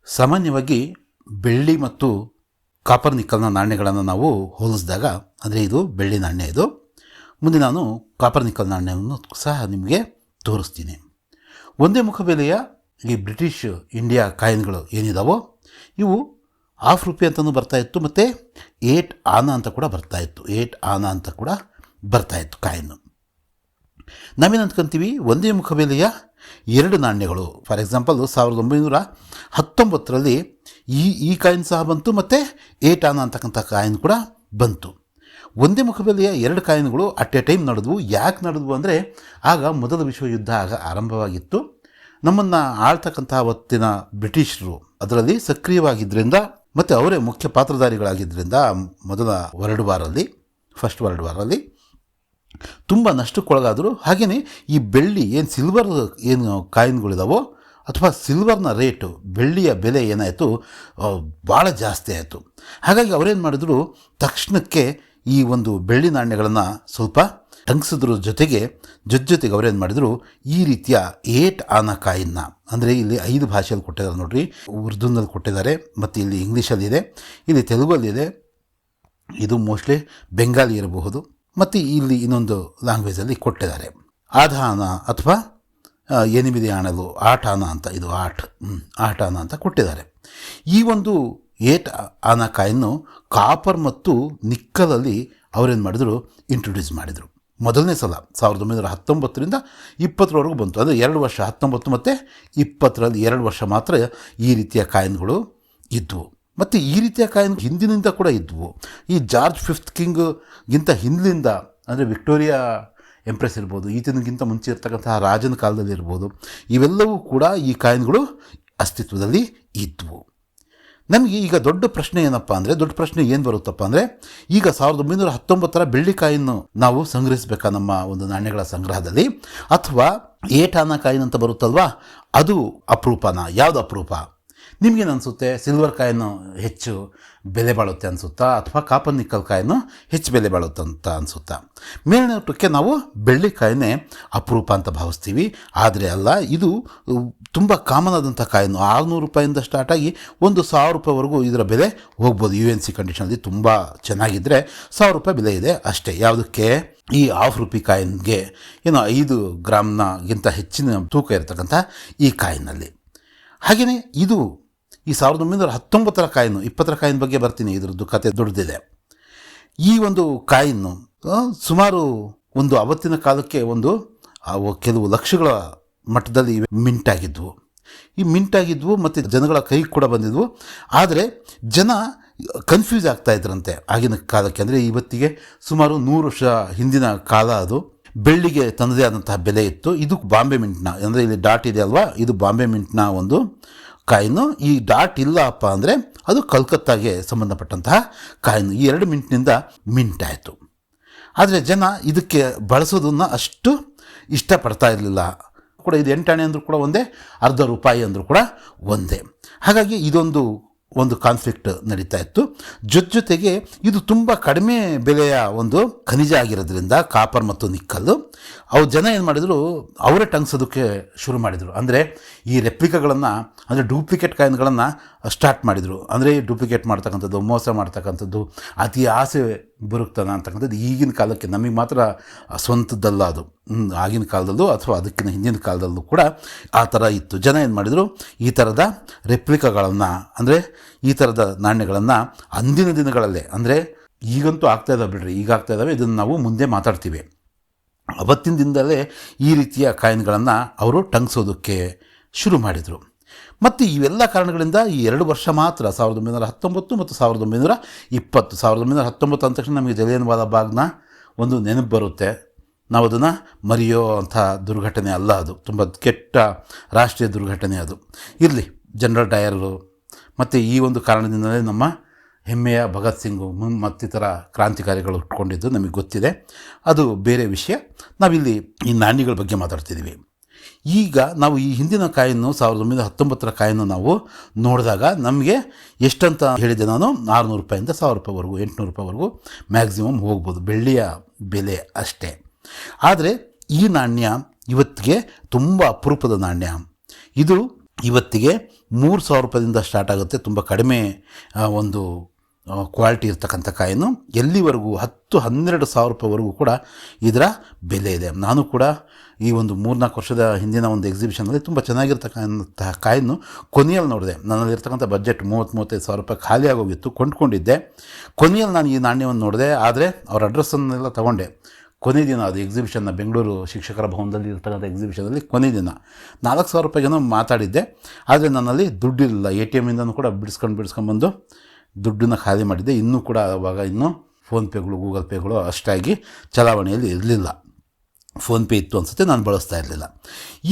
ಸಾಮಾನ್ಯವಾಗಿ ಬೆಳ್ಳಿ ಮತ್ತು ಕಾಪರ್ ನಿಕ್ಕಲ್ನ ನಾಣ್ಯಗಳನ್ನು ನಾವು ಹೋಲಿಸಿದಾಗ, ಅಂದರೆ ಇದು ಬೆಳ್ಳಿ ನಾಣ್ಯ, ಇದು ಮುಂದೆ ನಾನು ಕಾಪರ್ ನಿಕ್ಕಲ್ ನಾಣ್ಯವನ್ನು ಸಹ ನಿಮಗೆ ತೋರಿಸ್ತೀನಿ. ಒಂದೇ ಮುಖಬೆಲೆಯ ಈ ಬ್ರಿಟಿಷ್ ಇಂಡಿಯಾ ಕಾಯಿನ್ಗಳು ಏನಿದಾವೋ ಇವು ₹1 ಅಂತಲೂ ಬರ್ತಾಯಿತ್ತು, ಮತ್ತು 8 ಆನಾ ಅಂತ ಕೂಡ ಬರ್ತಾಯಿತ್ತು. 8 ಆನಾ ಅಂತ ಕೂಡ ಬರ್ತಾಯಿತ್ತು ಕಾಯಿನ್ನು. ನಾವೇನು ಅಂದ್ಕೊಂತೀವಿ, ಒಂದೇ ಮುಖಬೆಲೆಯ 2 ನಾಣ್ಯಗಳು, ಫಾರ್ ಎಕ್ಸಾಂಪಲ್ 1919ರಲ್ಲಿ ಈ ಕಾಯಿನ್ ಸಹ ಬಂತು, ಮತ್ತು 8 ಆನಾ ಅಂತಕ್ಕಂಥ ಕಾಯಿನ್ ಕೂಡ ಬಂತು. ಒಂದೇ ಮುಖಬೆಲೆಯ 2 ಕಾಯಿನ್ಗಳು ಅಟ್ ಎ ಟೈಮ್ ನಡೆದವು. ಯಾಕೆ ನಡೆದವು ಅಂದರೆ, ಆಗ ಮೊದಲ ವಿಶ್ವಯುದ್ಧ ಆರಂಭವಾಗಿತ್ತು. ನಮ್ಮನ್ನು ಆಳ್ತಕ್ಕಂಥ ಹೊತ್ತಿನ ಬ್ರಿಟಿಷರು ಅದರಲ್ಲಿ ಸಕ್ರಿಯವಾಗಿದ್ದರಿಂದ ಮತ್ತು ಅವರೇ ಮುಖ್ಯ ಪಾತ್ರಧಾರಿಗಳಾಗಿದ್ದರಿಂದ ಮೊದಲ ಫಸ್ಟ್ ವರ್ಲ್ಡ್ ವಾರಲ್ಲಿ ತುಂಬ ನಷ್ಟಕ್ಕೊಳಗಾದರು. ಹಾಗೆಯೇ ಈ ಬೆಳ್ಳಿ ಸಿಲ್ವರ್ ಕಾಯಿನ್ಗಳಿದಾವೋ ಅಥವಾ ಸಿಲ್ವರ್ನ ರೇಟು, ಬೆಳ್ಳಿಯ ಬೆಲೆ ಏನಾಯಿತು, ಭಾಳ ಜಾಸ್ತಿ ಆಯಿತು. ಹಾಗಾಗಿ ಅವರೇನು ಮಾಡಿದ್ರು, ತಕ್ಷಣಕ್ಕೆ ಈ ಒಂದು ಬೆಳ್ಳಿ ನಾಣ್ಯಗಳನ್ನು ಸ್ವಲ್ಪ ಟಂಗಿಸಿದ್ರ ಜೊತೆಗೆ ಅವರೇನು ಮಾಡಿದರು, ಈ ರೀತಿಯ 8 ಆನಾ ಕಾಯಿನ್ನ, ಅಂದರೆ ಇಲ್ಲಿ 5 ಭಾಷೆಯಲ್ಲಿ ಕೊಟ್ಟಿದ್ದಾರೆ ನೋಡ್ರಿ. ಉರ್ದುನಲ್ಲಿ ಕೊಟ್ಟಿದ್ದಾರೆ, ಮತ್ತು ಇಲ್ಲಿ ಇಂಗ್ಲೀಷಲ್ಲಿದೆ, ಇಲ್ಲಿ ತೆಲುಗಲ್ಲಿದೆ, ಇದು ಮೋಸ್ಟ್ಲಿ ಬೆಂಗಾಲಿ ಇರಬಹುದು, ಮತ್ತು ಇಲ್ಲಿ ಇನ್ನೊಂದು ಲ್ಯಾಂಗ್ವೇಜಲ್ಲಿ ಕೊಟ್ಟಿದ್ದಾರೆ. ಆಧಾನ ಅಥವಾ 8 ಆಣಲು, 8 ಆನಾ ಅಂತ, ಇದು 8 ಆನಾ ಅಂತ ಕೊಟ್ಟಿದ್ದಾರೆ. ಈ ಒಂದು 8 ಆನಾ ಕಾಯನ್ನು ಕಾಪರ್ ಮತ್ತು ನಿಕ್ಕಲಲ್ಲಿ ಅವರೇನು ಮಾಡಿದರು, ಇಂಟ್ರೊಡ್ಯೂಸ್ ಮಾಡಿದರು. ಮೊದಲನೇ ಸಲ 1919ರಿಂದ 20ರವರೆಗೂ ಬಂತು. ಅಂದರೆ 2 ವರ್ಷ, 19 ಮತ್ತು 20ರಲ್ಲಿ 2 ವರ್ಷ ಮಾತ್ರ ಈ ರೀತಿಯ ಕಾಯಿನ್ಗಳು ಇದ್ದವು. ಮತ್ತು ಈ ರೀತಿಯ ಕಾಯಿನ್ ಹಿಂದಿನಿಂದ ಕೂಡ ಇದ್ದವು. ಈ ಜಾರ್ಜ್ 5th ಕಿಂಗ್ಗಿಂತ ಹಿಂದಿನಿಂದ, ಅಂದರೆ ವಿಕ್ಟೋರಿಯಾ ಎಂಪ್ರೆಸ್ ಇರ್ಬೋದು, ಈತನಿಗಿಂತ ಮುಂಚೆ ಇರ್ತಕ್ಕಂತಹ ರಾಜನ ಕಾಲದಲ್ಲಿ ಇರ್ಬೋದು, ಇವೆಲ್ಲವೂ ಕೂಡ ಈ ಕಾಯಿನ್ಗಳು ಅಸ್ತಿತ್ವದಲ್ಲಿ ಇದ್ದವು. ನಮಗೆ ಈಗ ದೊಡ್ಡ ಪ್ರಶ್ನೆ ಏನು ಬರುತ್ತಪ್ಪ ಅಂದರೆ, ಈಗ 1919ರ ಬೆಳ್ಳಿ ಕಾಯಿನ್ನು ನಾವು ಸಂಗ್ರಹಿಸಬೇಕಾ ನಮ್ಮ ಒಂದು ನಾಣ್ಯಗಳ ಸಂಗ್ರಹದಲ್ಲಿ, ಅಥವಾ 8 ಆನಾ ಕಾಯಿನ್ ಅಂತ ಬರುತ್ತಲ್ವಾ, ಅದು ಅಪರೂಪನಾ? ಯಾವುದು ಅಪರೂಪ? ನಿಮಗೇನು ಅನಿಸುತ್ತೆ? ಸಿಲ್ವರ್ ಕಾಯಿನ್ನು ಹೆಚ್ಚು ಬೆಲೆ ಬಾಳುತ್ತೆ ಅನಿಸುತ್ತಾ, ಅಥವಾ ಕಾಪರ್ ನಿಕ್ಕಲ್ ಕಾಯಿನ್ನು ಹೆಚ್ಚು ಬೆಲೆ ಬಾಳುತ್ತೆ ಅಂತ ಅನಿಸುತ್ತಾ? ಮೇಲ್ನೋಟಕ್ಕೆ ನಾವು ಬೆಳ್ಳಿ ಕಾಯಿನೇ ಅಪರೂಪ ಅಂತ ಭಾವಿಸ್ತೀವಿ, ಆದರೆ ಅಲ್ಲ. ಇದು ತುಂಬ ಕಾಮನ್ ಆದಂಥ ಕಾಯಿನ್ನು. ₹600 ಸ್ಟಾರ್ಟ್ ಆಗಿ ₹1,000ವರೆಗೂ ಇದರ ಬೆಲೆ ಹೋಗ್ಬೋದು. UNC ಕಂಡೀಷನಲ್ಲಿ ತುಂಬ ಚೆನ್ನಾಗಿದ್ದರೆ ₹1,000 ಬೆಲೆ ಇದೆ ಅಷ್ಟೇ. ಯಾವುದಕ್ಕೆ? ಈ ₹1 ಕಾಯಿನ್ಗೆ, 5 ಗ್ರಾಮ್ಗಿಂತ ಹೆಚ್ಚಿನ ತೂಕ ಇರತಕ್ಕಂಥ ಈ ಕಾಯಿನಲ್ಲಿ. ಹಾಗೆಯೇ ಇದು ಈ 1919ರ ಕಾಯಿನು, 20ರ ಕಾಯಿನ್ ಬಗ್ಗೆ ಬರ್ತೀನಿ, ಇದರದ್ದು ಕತೆ ದೊಡ್ಡದಿದೆ. ಈ ಒಂದು ಕಾಯಿನ್ನು ಸುಮಾರು ಅವತ್ತಿನ ಕಾಲಕ್ಕೆ ಕೆಲವು ಲಕ್ಷಗಳ ಮಟ್ಟದಲ್ಲಿ ಮಿಂಟಾಗಿದ್ವು. ಈ ಮಿಂಟಾಗಿದ್ವು ಮತ್ತು ಜನಗಳ ಕೈಗೆ ಕೂಡ ಬಂದಿದ್ವು. ಆದರೆ ಜನ ಕನ್ಫ್ಯೂಸ್ ಆಗ್ತಾ ಇದ್ರಂತೆ ಆಗಿನ ಕಾಲಕ್ಕೆ. ಅಂದರೆ ಇವತ್ತಿಗೆ ಸುಮಾರು 100 ವರ್ಷ ಹಿಂದಿನ ಕಾಲ ಅದು. ಬೆಳ್ಳಿಗೆ ತನ್ನದೇ ಆದಂತಹ ಬೆಲೆ ಇತ್ತು. ಇದು ಬಾಂಬೆ ಮಿಂಟ್ನ, ಅಂದರೆ ಇಲ್ಲಿ ಡಾಟ್ ಇದೆ ಅಲ್ವಾ, ಇದು ಬಾಂಬೆ ಮಿಂಟ್ನ ಒಂದು ಕಾಯಿನು. ಈ ಡಾಟ್ ಇಲ್ಲಪ್ಪ ಅಂದರೆ ಅದು ಕಲ್ಕತ್ತಾಗೆ ಸಂಬಂಧಪಟ್ಟಂತಹ ಕಾಯಿನು. ಈ 2 ಮಿಂಟ್ನಿಂದ ಮಿಂಟ್ ಆಯಿತು. ಆದರೆ ಜನ ಇದಕ್ಕೆ ಬಳಸೋದನ್ನು ಅಷ್ಟು ಇಷ್ಟಪಡ್ತಾ ಇರಲಿಲ್ಲ ಕೂಡ. ಇದು 8 ಆಣೆ ಅಂದರೂ ಕೂಡ ಒಂದೇ, ₹1/2 ಅಂದರೂ ಕೂಡ ಒಂದೇ. ಹಾಗಾಗಿ ಒಂದು ಕಾನ್ಫ್ಲಿಕ್ಟ್ ನಡೀತಾ ಇತ್ತು. ಜೊತೆಗೆ ಇದು ತುಂಬ ಕಡಿಮೆ ಬೆಲೆಯ ಒಂದು ಖನಿಜ ಆಗಿರೋದ್ರಿಂದ, ಕಾಪರ್ ಮತ್ತು ನಿಕ್ಕಲ್ಲು, ಜನ ಏನು ಮಾಡಿದರು, ಅವರೇ ಟಂಗಿಸೋದಕ್ಕೆ ಶುರು ಮಾಡಿದರು. ಅಂದರೆ ಈ ರೆಪ್ಲಿಕಾಗಳನ್ನು, ಅಂದರೆ ಡೂಪ್ಲಿಕೇಟ್ ಕಾಯಿನ್ಗಳನ್ನು ಸ್ಟಾರ್ಟ್ ಮಾಡಿದರು. ಅಂದರೆ ಡೂಪ್ಲಿಕೇಟ್ ಮಾಡ್ತಕ್ಕಂಥದ್ದು, ಮೋಸ ಮಾಡ್ತಕ್ಕಂಥದ್ದು, ಅತಿ ಆಸೆ ಬರುತ್ತಾನ ಅಂತಕ್ಕಂಥದ್ದು ಈಗಿನ ಕಾಲಕ್ಕೆ ನಮಗೆ ಮಾತ್ರ ಸ್ವಂತದ್ದಲ್ಲ ಅದು. ಆಗಿನ ಕಾಲದಲ್ಲೂ ಅಥವಾ ಅದಕ್ಕಿಂತ ಹಿಂದಿನ ಕಾಲದಲ್ಲೂ ಕೂಡ ಆ ಥರ ಇತ್ತು. ಜನ ಏನು ಮಾಡಿದರು, ಈ ಥರದ ರೆಪ್ಲಿಕಾಗಳನ್ನು, ಅಂದರೆ ಈ ಥರದ ನಾಣ್ಯಗಳನ್ನು ಅಂದಿನ ದಿನಗಳಲ್ಲೇ, ಅಂದರೆ ಈಗಂತೂ ಆಗ್ತಾಯಿದ್ದಾವೆ ಬಿಡ್ರಿ, ಈಗ ಆಗ್ತಾಯಿದ್ದಾವೆ, ಇದನ್ನು ನಾವು ಮುಂದೆ ಮಾತಾಡ್ತೀವಿ. ಅವತ್ತಿನ ದಿನದಲ್ಲೇ ಈ ರೀತಿಯ ಕಾಯಿನ್ಗಳನ್ನು ಅವರು ಟಂಗಿಸೋದಕ್ಕೆ ಶುರು ಮಾಡಿದರು. ಮತ್ತು ಇವೆಲ್ಲ ಕಾರಣಗಳಿಂದ ಈ 2 ವರ್ಷ ಮಾತ್ರ, 1919 ಮತ್ತು 1920. 1919 ಅಂದ ತಕ್ಷಣ ನಮಗೆ ಜಲಿಯನ್ ವಾಲಾ ಬಾಗ್ನ ಒಂದು ನೆನಪು ಬರುತ್ತೆ. ನಾವು ಅದನ್ನು ಮರೆಯೋ ಅಂಥ ದುರ್ಘಟನೆ ಅಲ್ಲ, ಅದು ತುಂಬ ಕೆಟ್ಟ ರಾಷ್ಟ್ರೀಯ ದುರ್ಘಟನೆ ಅದು. ಇರಲಿ, ಜನರಲ್ ಡಯರು ಮತ್ತು ಈ ಒಂದು ಕಾರಣದಿಂದಲೇ ನಮ್ಮ ಹೆಮ್ಮೆಯ ಭಗತ್ ಸಿಂಗು ಮತ್ತಿತರ ಕ್ರಾಂತಿಕಾರಿಗಳು ಉಟ್ಕೊಂಡಿದ್ದು ನಮಗೆ ಗೊತ್ತಿದೆ, ಅದು ಬೇರೆ ವಿಷಯ. ನಾವಿಲ್ಲಿ ಈ ನಾಣ್ಯಗಳ ಬಗ್ಗೆ ಮಾತಾಡ್ತಿದ್ದೀವಿ. ಈಗ ನಾವು ಈ ಹಿಂದಿನ ಕಾಯಿನ್ನು 1919ರ ಕಾಯಿನ್ನು ನಾವು ನೋಡಿದಾಗ ನಮಗೆ ಎಷ್ಟಂತ ಹೇಳಿದೆ ನಾನು, ₹600 ₹1,000ವರೆಗೂ, ₹800ವರೆಗೂ ಮ್ಯಾಕ್ಸಿಮಮ್ ಹೋಗ್ಬೋದು ಬೆಳ್ಳಿಯ ಬೆಲೆ ಅಷ್ಟೇ. ಆದರೆ ಈ ನಾಣ್ಯ ಇವತ್ತಿಗೆ ತುಂಬ ಅಪರೂಪದ ನಾಣ್ಯ. ಇದು ಇವತ್ತಿಗೆ 3,000 ರೂಪಾಯಿಂದ ಸ್ಟಾರ್ಟ್ ಆಗುತ್ತೆ. ತುಂಬ ಕಡಿಮೆ ಒಂದು ಕ್ವಾಲಿಟಿ ಇರ್ತಕ್ಕಂಥ ಕಾಯಿನು ಎಲ್ಲಿವರೆಗೂ 10-12 ಸಾವಿರ ರೂಪಾಯಿವರೆಗೂ ಕೂಡ ಇದರ ಬೆಲೆ ಇದೆ. ನಾನು ಕೂಡ ಈ ಒಂದು 3-4 ವರ್ಷದ ಹಿಂದಿನ ಒಂದು ಎಕ್ಸಿಬಿಷನಲ್ಲಿ ತುಂಬ ಚೆನ್ನಾಗಿರ್ತಕ್ಕಂಥ ಕಾಯನ್ನು ಕೊನೆಯಲ್ಲಿ ನೋಡಿದೆ. ನನ್ನಲ್ಲಿರ್ತಕ್ಕಂಥ ಬಜೆಟ್ 30-35 ಸಾವಿರ ರೂಪಾಯಿ ಖಾಲಿ ಆಗೋಗಿತ್ತು, ಕೊಂಡ್ಕೊಂಡಿದ್ದೆ. ಕೊನೆಯಲ್ಲಿ ನಾನು ಈ ನಾಣ್ಯವನ್ನು ನೋಡಿದೆ, ಆದರೆ ಅವ್ರ ಅಡ್ರೆಸ್ಸನ್ನೆಲ್ಲ ತೊಗೊಂಡೆ. ಕೊನೆ ದಿನ ಅದು ಎಕ್ಸಿಬಿಷನ್ನ ಬೆಂಗಳೂರು ಶಿಕ್ಷಕರ ಭವನದಲ್ಲಿ ಇರ್ತಕ್ಕಂಥ ಎಕ್ಸಿಬಿಷನಲ್ಲಿ ಕೊನೆ ದಿನ 4,000 ರೂಪಾಯಿಗೇನೋ ಮಾತಾಡಿದ್ದೆ. ಆದರೆ ನನ್ನಲ್ಲಿ ದುಡ್ಡಿರಲಿಲ್ಲ. ATM ಕೂಡ ಬಿಡಿಸ್ಕೊಂಡ್ಬಂದು ದುಡ್ಡನ್ನು ಖಾಲಿ ಮಾಡಿದ್ದೆ. ಇನ್ನೂ ಕೂಡ ಆವಾಗ ಇನ್ನೂ ಫೋನ್ಪೇಗಳು, ಗೂಗಲ್ ಪೇಗಳು ಅಷ್ಟಾಗಿ ಚಲಾವಣೆಯಲ್ಲಿ ಇರಲಿಲ್ಲ. ಫೋನ್ಪೇ ಇತ್ತು ಅನಿಸುತ್ತೆ, ನಾನು ಬಳಸ್ತಾ ಇರಲಿಲ್ಲ.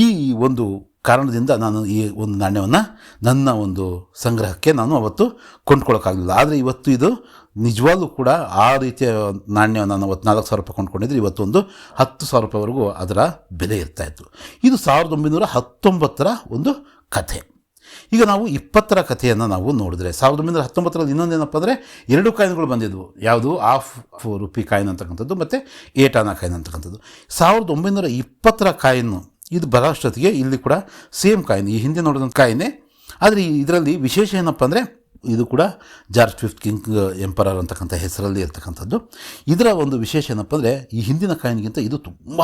ಈ ಒಂದು ಕಾರಣದಿಂದ ನಾನು ಈ ಒಂದು ನಾಣ್ಯವನ್ನು ನನ್ನ ಒಂದು ಸಂಗ್ರಹಕ್ಕೆ ನಾನು ಅವತ್ತು ಕೊಂಡ್ಕೊಳ್ಳೋಕ್ಕಾಗಲಿಲ್ಲ. ಆದರೆ ಇವತ್ತು ಇದು ನಿಜವಾಗ್ಲೂ ಕೂಡ ಆ ರೀತಿಯ ನಾಣ್ಯವನ್ನು ನಾನು ಅವತ್ತು 4,000 ರೂಪಾಯಿ ಕೊಂಡ್ಕೊಂಡಿದ್ರೆ ಇವತ್ತೊಂದು 10,000 ರೂಪಾಯಿವರೆಗೂ ಅದರ ಬೆಲೆ ಇರ್ತಾಯಿತ್ತು. ಇದು 1919ರ ಒಂದು ಕಥೆ. ಈಗ ನಾವು 20ರ ಕಥೆಯನ್ನು ನಾವು ನೋಡಿದ್ರೆ 1919ರಲ್ಲಿ ಇನ್ನೊಂದೇನಪ್ಪ ಅಂದರೆ 2 ಕಾಯಿನ್ಗಳು ಬಂದಿದ್ವು. ಯಾವುದು ₹1 ಕಾಯಿನ್ ಅಂತಕ್ಕಂಥದ್ದು ಮತ್ತು 8 ಆನಾ ಕಾಯಿನ್ ಅಂತಕ್ಕಂಥದ್ದು. 1920ರ ಕಾಯಿನ್ನು ಇದು ಬರೋಷ್ಟೊತ್ತಿಗೆ ಇಲ್ಲಿ ಕೂಡ ಸೇಮ್ ಕಾಯಿನ್, ಈ ಹಿಂದೆ ನೋಡಿದಂಥ ಕಾಯಿನೇ. ಆದರೆ ಇದರಲ್ಲಿ ವಿಶೇಷ ಏನಪ್ಪ ಅಂದರೆ ಇದು ಕೂಡ ಜಾರ್ಜ್ V ಕಿಂಗ್ ಎಂಪರರ್ ಅಂತಕ್ಕಂಥ ಹೆಸರಲ್ಲಿ ಇರ್ತಕ್ಕಂಥದ್ದು. ಇದರ ಒಂದು ವಿಶೇಷ ಏನಪ್ಪ ಅಂದರೆ ಈ ಹಿಂದಿನ ಕಾಯಿನ್ಗಿಂತ ಇದು ತುಂಬ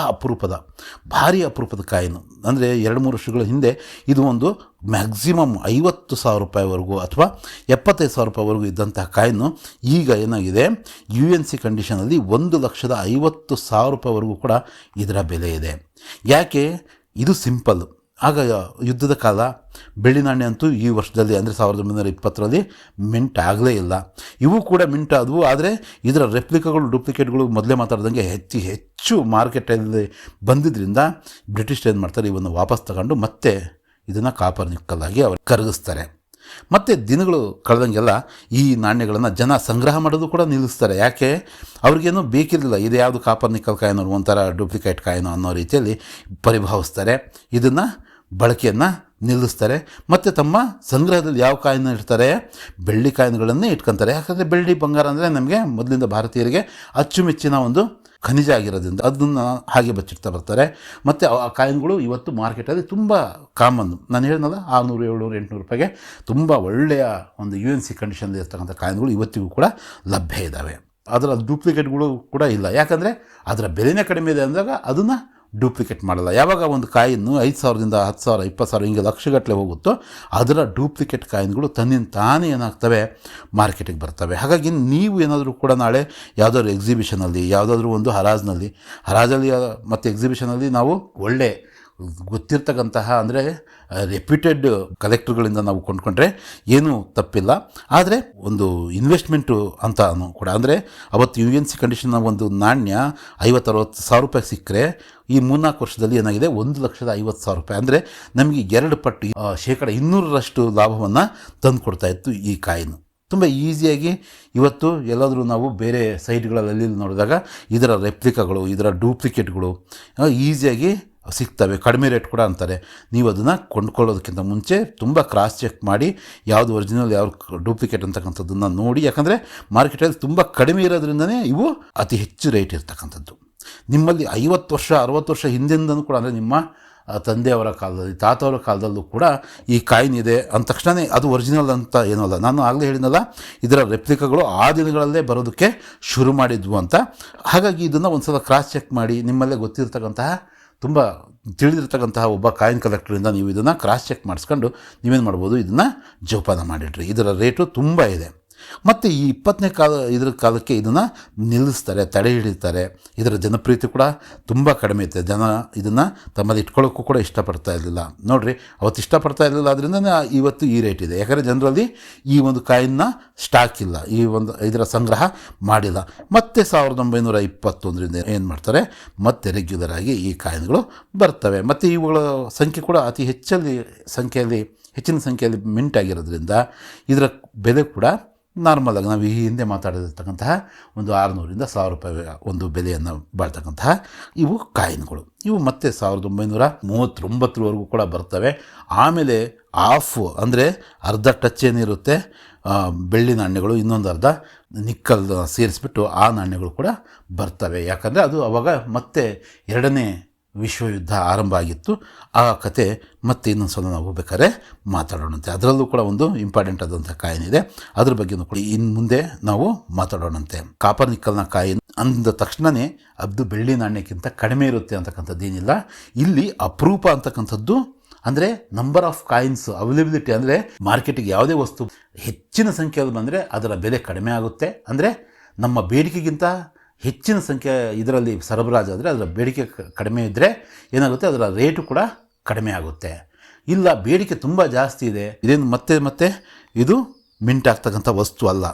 ಭಾರಿ ಅಪರೂಪದ ಕಾಯಿನು. ಅಂದರೆ 2-3 ವರ್ಷಗಳ ಹಿಂದೆ ಇದು ಒಂದು ಮ್ಯಾಕ್ಸಿಮಮ್ 50,000 ರೂಪಾಯಿವರೆಗೂ ಅಥವಾ 75,000 ರೂಪಾಯಿವರೆಗೂ ಇದ್ದಂತಹ ಕಾಯಿನು ಈಗ ಏನಾಗಿದೆ, UNC ಕಂಡೀಷನಲ್ಲಿ 1,50,000 ರೂಪಾಯಿವರೆಗೂ ಕೂಡ ಇದರ ಬೆಲೆ ಇದೆ. ಯಾಕೆ? ಇದು ಸಿಂಪಲ್ಲು. ಆಗ ಯುದ್ಧದ ಕಾಲ, ಬೆಳ್ಳಿ ನಾಣ್ಯ ಅಂತೂ ಈ ವರ್ಷದಲ್ಲಿ ಅಂದರೆ 1920ರಲ್ಲಿ ಮಿಂಟ್ ಆಗಲೇ ಇಲ್ಲ. ಇವು ಕೂಡ ಮಿಂಟ್ ಆದವು, ಆದರೆ ಇದರ ರೆಪ್ಲಿಕಾಗಳು, ಡೂಪ್ಲಿಕೇಟ್ಗಳು ಮೊದಲೇ ಮಾತಾಡ್ದಂಗೆ ಹೆಚ್ಚು ಮಾರ್ಕೆಟಲ್ಲಿ ಬಂದಿದ್ದರಿಂದ ಬ್ರಿಟಿಷ್ ಏನು ಮಾಡ್ತಾರೆ, ಇವನ್ನು ವಾಪಸ್ ತಗೊಂಡು ಮತ್ತೆ ಇದನ್ನು ಕಾಪರ್ ನಿಕ್ಕಲ್ಲಾಗಿ ಅವರು ಕರಗಿಸ್ತಾರೆ. ಮತ್ತು ದಿನಗಳು ಕಳೆದಂಗೆಲ್ಲ ಈ ನಾಣ್ಯಗಳನ್ನು ಜನ ಸಂಗ್ರಹ ಮಾಡೋದು ಕೂಡ ನಿಲ್ಲಿಸ್ತಾರೆ. ಯಾಕೆ? ಅವ್ರಿಗೇನು ಬೇಕಿರಲಿಲ್ಲ, ಇದು ಯಾವುದು ಕಾಪರ್ ನಿಕ್ಕಲ್ ಕಾಯಿನೋ ಒಂಥರ ಡೂಪ್ಲಿಕೇಟ್ ಕಾಯಿನೋ ಅನ್ನೋ ರೀತಿಯಲ್ಲಿ ಪರಿಭಾವಿಸ್ತಾರೆ. ಇದನ್ನು ಬಳಕೆಯನ್ನು ನಿಲ್ಲಿಸ್ತಾರೆ. ಮತ್ತು ತಮ್ಮ ಸಂಗ್ರಹದಲ್ಲಿ ಯಾವ ಕಾಯಿನ ಇಡ್ತಾರೆ? ಬೆಳ್ಳಿ ಕಾಯಿನ್ಗಳನ್ನೇ ಇಟ್ಕೊತಾರೆ. ಯಾಕಂದರೆ ಬೆಳ್ಳಿ, ಬಂಗಾರ ಅಂದರೆ ನಮಗೆ ಮೊದಲಿಂದ ಭಾರತೀಯರಿಗೆ ಅಚ್ಚುಮೆಚ್ಚಿನ ಒಂದು ಖನಿಜ ಆಗಿರೋದ್ರಿಂದ ಅದನ್ನು ಹಾಗೆ ಬಚ್ಚಿಡ್ತಾ ಬರ್ತಾರೆ. ಮತ್ತು ಆ ಕಾಯಿನ್ಗಳು ಇವತ್ತು ಮಾರ್ಕೆಟಲ್ಲಿ ತುಂಬ ಕಾಮನ್. ನಾನು ಹೇಳಿದ್ನಲ್ಲ 600, 700, 800 ರೂಪಾಯಿಗೆ ತುಂಬ ಒಳ್ಳೆಯ ಒಂದು UNC ಕಂಡೀಷನ್ ಇರ್ತಕ್ಕಂಥ ಕಾಯಿನ್ಗಳು ಇವತ್ತಿಗೂ ಕೂಡ ಲಭ್ಯ ಇದ್ದಾವೆ. ಅದರ ಡೂಪ್ಲಿಕೇಟ್ಗಳು ಕೂಡ ಇಲ್ಲ. ಯಾಕಂದರೆ ಅದರ ಬೆಲೆನೇ ಕಡಿಮೆ ಇದೆ ಅಂದಾಗ ಅದನ್ನು ಡೂಪ್ಲಿಕೇಟ್ ಮಾಡಲ್ಲ. ಯಾವಾಗ ಒಂದು ಕಾಯಿನ್ನು 5,000ದಿಂದ 10,000, 20,000 ಹಿಂಗೆ ಲಕ್ಷಗಟ್ಟಲೆ ಹೋಗುತ್ತೋ ಅದರ ಡೂಪ್ಲಿಕೇಟ್ ಕಾಯಿನ್ಗಳು ತನ್ನಿಂದ ತಾನೇ ಏನಾಗ್ತವೆ, ಮಾರ್ಕೆಟಿಗೆ ಬರ್ತವೆ. ಹಾಗಾಗಿ ನೀವು ಏನಾದರೂ ಕೂಡ ನಾಳೆ ಯಾವುದಾದ್ರೂ ಎಕ್ಸಿಬಿಷನಲ್ಲಿ, ಯಾವುದಾದ್ರೂ ಒಂದು ಹರಾಜಲ್ಲಿ ಮತ್ತು ಎಕ್ಸಿಬಿಷನಲ್ಲಿ ನಾವು ಒಳ್ಳೆ ಗೊತ್ತಿರ್ತಕ್ಕಂತಹ ಅಂದರೆ ರೆಪ್ಯೂಟೆಡ್ ಕಲೆಕ್ಟರ್ಗಳಿಂದ ನಾವು ಕೊಂಡ್ಕೊಂಡ್ರೆ ಏನೂ ತಪ್ಪಿಲ್ಲ. ಆದರೆ ಒಂದು ಇನ್ವೆಸ್ಟ್ಮೆಂಟು ಅಂತಾನು ಕೂಡ, ಅಂದರೆ ಅವತ್ತು UNC ಕಂಡೀಷನ್ನ ಒಂದು ನಾಣ್ಯ 50-60 ರೂಪಾಯಿಗೆ ಸಿಕ್ಕರೆ ಈ 3-4 ವರ್ಷದಲ್ಲಿ ಏನಾಗಿದೆ, 1,50,000 ರೂಪಾಯಿ, ಅಂದರೆ ನಮಗೆ 2 ಪಟ್ಟು, 200% ಲಾಭವನ್ನು ತಂದು ಕೊಡ್ತಾಯಿತ್ತು ಈ ಕಾಯಿನು. ತುಂಬ ಈಸಿಯಾಗಿ ಇವತ್ತು ಎಲ್ಲಾದರೂ ನಾವು ಬೇರೆ ಸೈಟ್ಗಳಲ್ಲಿ ನೋಡಿದಾಗ ಇದರ ರೆಪ್ಲಿಕಾಗಳು, ಇದರ ಡೂಪ್ಲಿಕೇಟ್ಗಳು ಈಸಿಯಾಗಿ ಸಿಗ್ತವೆ. ಕಡಿಮೆ ರೇಟ್ ಕೂಡ ಅಂತಾರೆ. ನೀವು ಅದನ್ನು ಕೊಂಡ್ಕೊಳ್ಳೋದಕ್ಕಿಂತ ಮುಂಚೆ ತುಂಬ ಕ್ರಾಸ್ ಚೆಕ್ ಮಾಡಿ ಯಾವುದು ಒರಿಜಿನಲ್, ಯಾವುದು ಡೂಪ್ಲಿಕೇಟ್ ಅಂತಕ್ಕಂಥದ್ದನ್ನು ನೋಡಿ. ಯಾಕಂದರೆ ಮಾರ್ಕೆಟಲ್ಲಿ ತುಂಬ ಕಡಿಮೆ ಇರೋದ್ರಿಂದನೇ ಇವು ಅತಿ ಹೆಚ್ಚು ರೇಟ್ ಇರ್ತಕ್ಕಂಥದ್ದು. ನಿಮ್ಮಲ್ಲಿ 50 ವರ್ಷ 60 ವರ್ಷ ಹಿಂದಿಂದನೂ ಕೂಡ, ಅಂದರೆ ನಿಮ್ಮ ತಂದೆಯವರ ಕಾಲದಲ್ಲಿ, ತಾತವರ ಕಾಲದಲ್ಲೂ ಕೂಡ ಈ ಕಾಯಿನ್ ಇದೆ ಅಂದ ತಕ್ಷಣ ಅದು ಒರಿಜಿನಲ್ ಅಂತ ಏನೂ ಅಲ್ಲ. ನಾನು ಆಗಲೇ ಹೇಳಿದ್ನಲ್ಲ, ಇದರ ರೆಪ್ಲಿಕಾಗಳು ಆ ದಿನಗಳಲ್ಲೇ ಬರೋದಕ್ಕೆ ಶುರು ಮಾಡಿದ್ವು ಅಂತ. ಹಾಗಾಗಿ ಇದನ್ನು ಒಂದು ಸಲ ಕ್ರಾಸ್ ಚೆಕ್ ಮಾಡಿ, ನಿಮ್ಮಲ್ಲೇ ಗೊತ್ತಿರ್ತಕ್ಕಂತಹ ತುಂಬ ತಿಳಿದಿರ್ತಕ್ಕಂತಹ ಒಬ್ಬ ಕಾಯಿನ್ ಕಲೆಕ್ಟರಿಂದ ನೀವು ಇದನ್ನು ಕ್ರಾಸ್ ಚೆಕ್ ಮಾಡಿಸ್ಕೊಂಡು ನೀವೇನು ಮಾಡ್ಬೋದು, ಇದನ್ನು ಜೋಪಾನ ಮಾಡಿಡ್ರಿ. ಇದರ ರೇಟು ತುಂಬ ಇದೆ. ಮತ್ತು ಈ 20ನೇ ಇದರ ಕಾಲಕ್ಕೆ ಇದನ್ನು ನಿಲ್ಲಿಸ್ತಾರೆ, ತಡೆ ಹಿಡಿತಾರೆ. ಇದರ ಜನಪ್ರಿಯತೆ ಕೂಡ ತುಂಬ ಕಡಿಮೆ ಇತ್ತು. ಜನ ಇದನ್ನು ತಮ್ಮಲ್ಲಿ ಇಟ್ಕೊಳ್ಳೋಕ್ಕೂ ಕೂಡ ಇಷ್ಟಪಡ್ತಾ ಇರಲಿಲ್ಲ. ನೋಡಿರಿ, ಅವತ್ತು ಇಷ್ಟಪಡ್ತಾ ಇರಲಿಲ್ಲ, ಅದರಿಂದ ಇವತ್ತು ಈ ರೇಟ್ ಇದೆ. ಯಾಕಂದರೆ ಜನರಲ್ಲಿ ಈ ಒಂದು ಕಾಯಿನ್ನ ಸ್ಟಾಕ್ ಇಲ್ಲ, ಇದರ ಸಂಗ್ರಹ ಮಾಡಿಲ್ಲ. ಮತ್ತು 1921ರಿಂದ ಏನು ಮಾಡ್ತಾರೆ, ಮತ್ತೆ ರೆಗ್ಯುಲರ್ ಆಗಿ ಈ ಕಾಯಿನ್ಗಳು ಬರ್ತವೆ. ಮತ್ತು ಇವುಗಳ ಸಂಖ್ಯೆ ಕೂಡ ಅತಿ ಹೆಚ್ಚಿನ ಸಂಖ್ಯೆಯಲ್ಲಿ ಮಿಂಟ್ ಆಗಿರೋದ್ರಿಂದ ಇದರ ಬೆಲೆ ಕೂಡ ನಾರ್ಮಲಾಗಿ ನಾವು ಈ ಹಿಂದೆ ಮಾತಾಡಿರ್ತಕ್ಕಂತಹ ಒಂದು 600ರಿಂದ 1,000 ರೂಪಾಯಿ ಒಂದು ಬೆಲೆಯನ್ನು ಬಾಳ್ತಕ್ಕಂತಹ ಇವು ಕಾಯಿನ್ಗಳು. ಇವು ಮತ್ತೆ 1939ವರೆಗೂ ಕೂಡ ಬರ್ತವೆ. ಆಮೇಲೆ ಅಂದರೆ ಅರ್ಧ ಟಚ್ ಏನಿರುತ್ತೆ ಬೆಳ್ಳಿ ನಾಣ್ಯಗಳು, ಇನ್ನೊಂದು ಅರ್ಧ ನಿಕ್ಕಲ್ ಸೇರಿಸ್ಬಿಟ್ಟು ಆ ನಾಣ್ಯಗಳು ಕೂಡ ಬರ್ತವೆ. ಯಾಕಂದರೆ ಅದು ಆವಾಗ ಮತ್ತೆ 2ನೇ ವಿಶ್ವಯುದ್ಧ ಆರಂಭ ಆಗಿತ್ತು. ಆ ಕತೆ ಮತ್ತೆ ಇನ್ನೊಂದು ಸಲ ನಾವು ಬೇಕಾದ್ರೆ ಮಾತಾಡೋಣಂತೆ. ಅದರಲ್ಲೂ ಕೂಡ ಒಂದು ಇಂಪಾರ್ಟೆಂಟ್ ಆದಂಥ ಕಾಯಿನ್ ಇದೆ, ಅದ್ರ ಬಗ್ಗೆನೂ ಕೂಡ ಇನ್ನು ಮುಂದೆ ನಾವು ಮಾತಾಡೋಣಂತೆ. ಕಾಪರ್ ನಿಕ್ಕಲ್ನ ಕಾಯಿನ್ ಅಂದ ತಕ್ಷಣವೇ ಅದು ಬೆಳ್ಳಿ ನಾಣ್ಯಕ್ಕಿಂತ ಕಡಿಮೆ ಇರುತ್ತೆ ಅಂತಕ್ಕಂಥದ್ದೇನಿಲ್ಲ. ಇಲ್ಲಿ ಅಪರೂಪ ಅಂತಕ್ಕಂಥದ್ದು ಅಂದರೆ ನಂಬರ್ ಆಫ್ ಕಾಯಿನ್ಸ್ ಅವೈಲಬಿಲಿಟಿ, ಅಂದರೆ ಮಾರ್ಕೆಟಿಗೆ ಯಾವುದೇ ವಸ್ತು ಹೆಚ್ಚಿನ ಸಂಖ್ಯೆಯಲ್ಲಿ ಬಂದರೆ ಅದರ ಬೆಲೆ ಕಡಿಮೆ ಆಗುತ್ತೆ. ಅಂದರೆ ನಮ್ಮ ಬೇಡಿಕೆಗಿಂತ ಹೆಚ್ಚಿನ ಸಂಖ್ಯೆ ಇದರಲ್ಲಿ ಸರಬರಾಜು ಆದರೆ ಅದರ ಬೇಡಿಕೆ ಕಡಿಮೆ ಇದ್ದರೆ ಏನಾಗುತ್ತೆ, ಅದರ ರೇಟು ಕೂಡ ಕಡಿಮೆ ಆಗುತ್ತೆ. ಇಲ್ಲ ಬೇಡಿಕೆ ತುಂಬ ಜಾಸ್ತಿ ಇದೆ, ಇದೇನು ಮತ್ತೆ ಇದು ಮಿಂಟ್ ಆಗ್ತಕ್ಕಂಥ ವಸ್ತು ಅಲ್ಲ,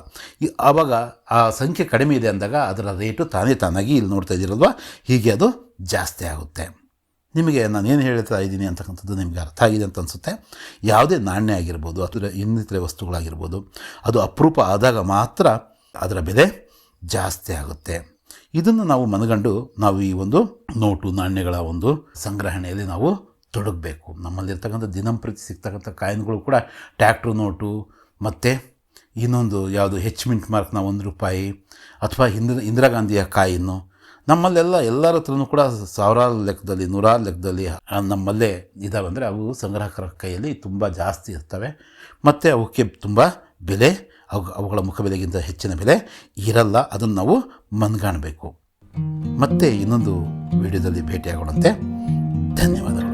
ಆವಾಗ ಆ ಸಂಖ್ಯೆ ಕಡಿಮೆ ಇದೆ ಅಂದಾಗ ಅದರ ರೇಟು ತಾನಾಗಿ ಇಲ್ಲಿ ನೋಡ್ತಾ ಇದ್ದೀರಲ್ವ, ಹೀಗೆ ಅದು ಜಾಸ್ತಿ ಆಗುತ್ತೆ. ನಿಮಗೆ ನಾನು ಏನು ಹೇಳ್ತಾ ಇದ್ದೀನಿ ಅಂತಕ್ಕಂಥದ್ದು ನಿಮಗೆ ಅರ್ಥ ಆಗಿದೆ ಅಂತ ಅನಿಸುತ್ತೆ. ಯಾವುದೇ ನಾಣ್ಯ ಆಗಿರ್ಬೋದು ಅಥವಾ ಇನ್ನಿತರೆ ವಸ್ತುಗಳಾಗಿರ್ಬೋದು, ಅದು ಅಪರೂಪ ಆದಾಗ ಮಾತ್ರ ಅದರ ಬೆಲೆ ಜಾಸ್ತಿ ಆಗುತ್ತೆ. ಇದನ್ನು ನಾವು ಮನಗಂಡು ನಾವು ಈ ಒಂದು ನೋಟು ನಾಣ್ಯಗಳ ಒಂದು ಸಂಗ್ರಹಣೆಯಲ್ಲಿ ನಾವು ತೊಡಗಬೇಕು. ನಮ್ಮಲ್ಲಿರ್ತಕ್ಕಂಥ ದಿನಂಪ್ರತಿ ಸಿಗ್ತಕ್ಕಂಥ ಕಾಯಿನ್ಗಳು ಕೂಡ ಟ್ಯಾಕ್ಟ್ರು ನೋಟು ಮತ್ತು ಇನ್ನೊಂದು ಯಾವುದು ಮಿಂಟ್ ಮಾರ್ಕ್ನ ₹1 ಅಥವಾ ಇಂದಿರಾ ಗಾಂಧಿಯ ಕಾಯಿನ್ನು ಎಲ್ಲರ ಹತ್ರನೂ ಕೂಡ ಸಾವಿರಾರು ಲೆಕ್ಕದಲ್ಲಿ ನೂರಾರು ಲೆಕ್ಕದಲ್ಲಿ ನಮ್ಮಲ್ಲೇ ಇದ್ದಾವೆ. ಅಂದರೆ ಅವು ಸಂಗ್ರಾಹಕರ ಕೈಯಲ್ಲಿ ತುಂಬ ಜಾಸ್ತಿ ಇರ್ತವೆ ಮತ್ತು ಅವಕ್ಕೆ ತುಂಬ ಬೆಲೆ, ಅವುಗಳ ಮುಖಬೆಲೆಗಿಂತ ಹೆಚ್ಚಿನ ಬೆಲೆ ಇರಲ್ಲ. ಅದನ್ನು ನಾವು ಮನಗಾಣಬೇಕು. ಮತ್ತೆ ಇನ್ನೊಂದು ವಿಡಿಯೋದಲ್ಲಿ ಭೇಟಿಯಾಗೋಣಂತೆ. ಧನ್ಯವಾದಗಳು.